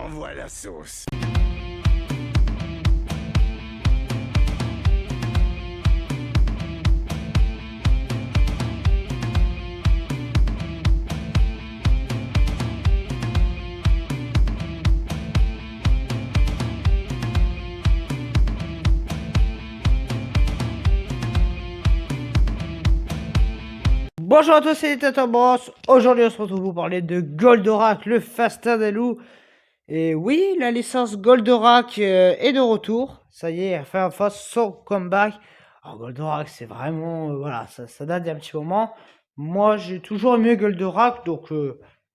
Envoie la sauce. Bonjour à tous, c'est Tata Boss. Aujourd'hui, on se retrouve pour parler de Goldorak, le Fastin des loups. Et oui, la licence Goldorak est de retour. Ça y est, elle fait enfin son comeback. Alors, Goldorak, c'est vraiment. Voilà, ça date d'il y a un petit moment. Moi, j'ai toujours aimé Goldorak. Donc,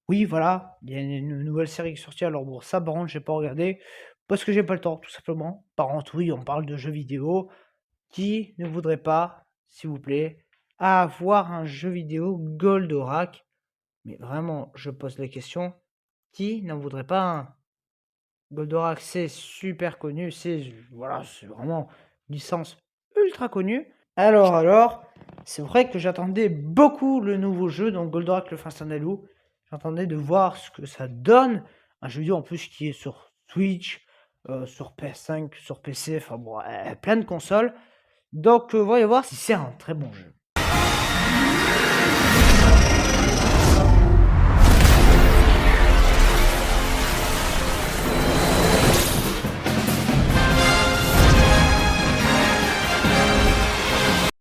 oui, voilà. Il y a une nouvelle série qui est sortie. Alors, bon, ça, par contre, j'ai pas regardé. Parce que j'ai pas le temps, tout simplement. Par contre, oui, on parle de jeux vidéo. Qui ne voudrait pas, s'il vous plaît, avoir un jeu vidéo Goldorak? Mais vraiment, je pose la question, qui n'en voudrait pas un? Goldorak, c'est super connu, c'est vraiment une licence ultra connue. Alors, c'est vrai que j'attendais beaucoup le nouveau jeu, donc Goldorak le Fastin des loups. J'attendais de voir ce que ça donne. Un jeu vidéo en plus qui est sur Switch, sur PS5, sur PC, enfin bon, plein de consoles. Donc, voyons voir si c'est un très bon jeu.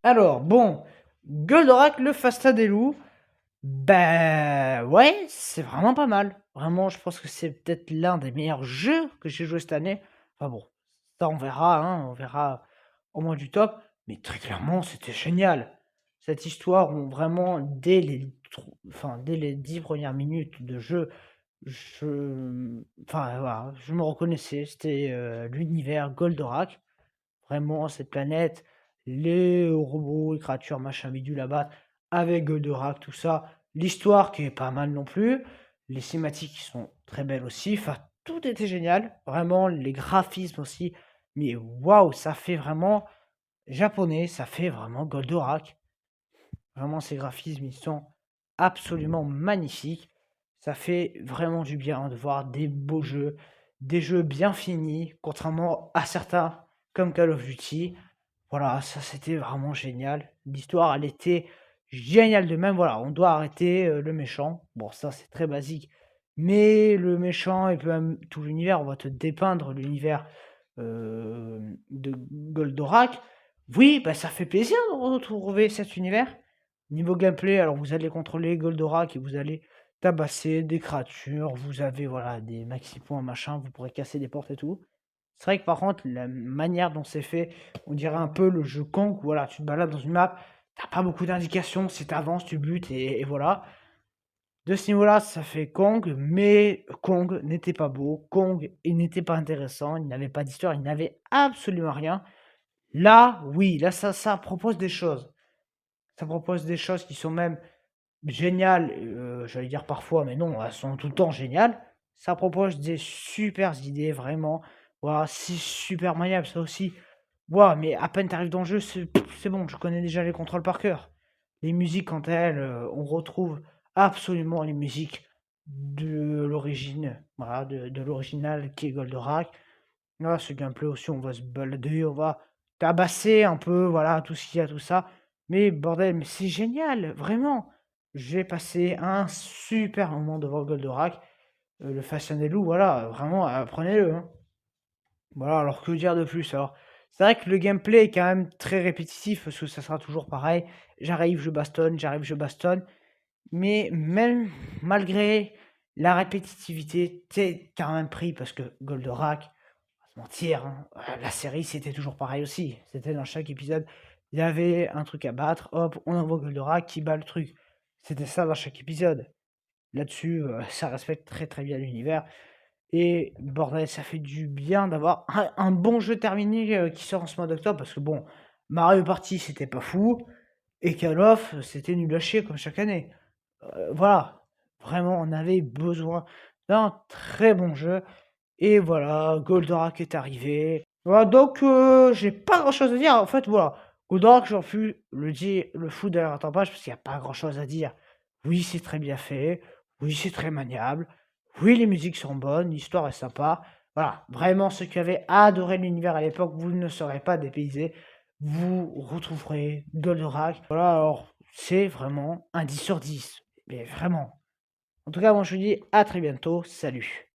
Alors, bon, Goldorak, le Fastin des loups, ben ouais, c'est vraiment pas mal. Vraiment, je pense que c'est peut-être l'un des meilleurs jeux que j'ai joué cette année. Enfin bon, ça on verra, hein, on verra au moins du top. Mais très clairement, c'était génial. Cette histoire, où vraiment, dès les 10 premières minutes de jeu, voilà, je me reconnaissais. C'était l'univers Goldorak. Vraiment, cette planète, les robots, les créatures, machin, bidule à battre, avec Goldorak, tout ça. L'histoire qui est pas mal non plus. Les cinématiques qui sont très belles aussi. Enfin, tout était génial. Vraiment, les graphismes aussi. Mais waouh, ça fait vraiment japonais, ça fait vraiment Goldorak. Vraiment, ces graphismes, ils sont absolument magnifiques. Ça fait vraiment du bien de voir des beaux jeux, des jeux bien finis, contrairement à certains comme Call of Duty. Voilà, ça c'était vraiment génial. L'histoire, elle était géniale de même. Voilà, on doit arrêter le méchant. Bon, ça c'est très basique. Mais le méchant et puis même tout l'univers, on va te dépeindre l'univers de Goldorak. Oui, bah ça fait plaisir de retrouver cet univers. Niveau gameplay, alors vous allez contrôler Goldorak et vous allez tabasser des créatures. Vous avez voilà des maxi points machin, vous pourrez casser des portes et tout. C'est vrai que par contre, la manière dont c'est fait, on dirait un peu le jeu Kong, où voilà, tu te balades dans une map, t'as pas beaucoup d'indications, c'est t'avances, tu butes et voilà. De ce niveau-là, ça fait Kong, mais Kong n'était pas beau, Kong il n'était pas intéressant, il n'avait pas d'histoire, il n'avait absolument rien. Là, oui, là ça propose des choses. Ça propose des choses qui sont même géniales, j'allais dire parfois, mais non, elles sont tout le temps géniales. Ça propose des super idées, vraiment. Voilà, c'est super maniable, ça aussi. Waouh, mais à peine t'arrives dans le jeu, c'est bon, je connais déjà les contrôles par cœur. Les musiques, quant à elles, on retrouve absolument les musiques de l'origine, voilà, de l'original qui est Goldorak. Voilà, ce gameplay aussi, on va se balader, on va tabasser un peu, voilà, tout ce qu'il y a, tout ça. Mais bordel, mais c'est génial, vraiment. J'ai passé un super moment devant Goldorak. Le Fashion des loups, voilà, vraiment, prenez-le, hein. Voilà, alors que dire de plus? Alors, c'est vrai que le gameplay est quand même très répétitif parce que ça sera toujours pareil. J'arrive, je bastonne, j'arrive, je bastonne. Mais même malgré la répétitivité, t'es quand même pris parce que Goldorak, on va se mentir, hein, la série c'était toujours pareil aussi. C'était dans chaque épisode, il y avait un truc à battre, hop, on envoie Goldorak qui bat le truc. C'était ça dans chaque épisode. Là-dessus, ça respecte très très bien l'univers. Et bordel, ça fait du bien d'avoir un bon jeu terminé qui sort en ce mois d'octobre. Parce que bon, Mario Party, c'était pas fou. Et Call of, c'était nul à chier comme chaque année. Voilà, vraiment, on avait besoin d'un très bon jeu. Et voilà, Goldorak est arrivé. Voilà, donc j'ai pas grand chose à dire. En fait, voilà, Goldorak, j'aurais pu le foutre derrière un tapage parce qu'il n'y a pas grand chose à dire. Oui, c'est très bien fait. Oui, c'est très maniable. Oui, les musiques sont bonnes, l'histoire est sympa. Voilà, vraiment ceux qui avaient adoré l'univers à l'époque, vous ne serez pas dépaysés. Vous retrouverez Goldorak. Voilà, alors c'est vraiment un 10 sur 10. Mais vraiment. En tout cas, moi je vous dis à très bientôt. Salut.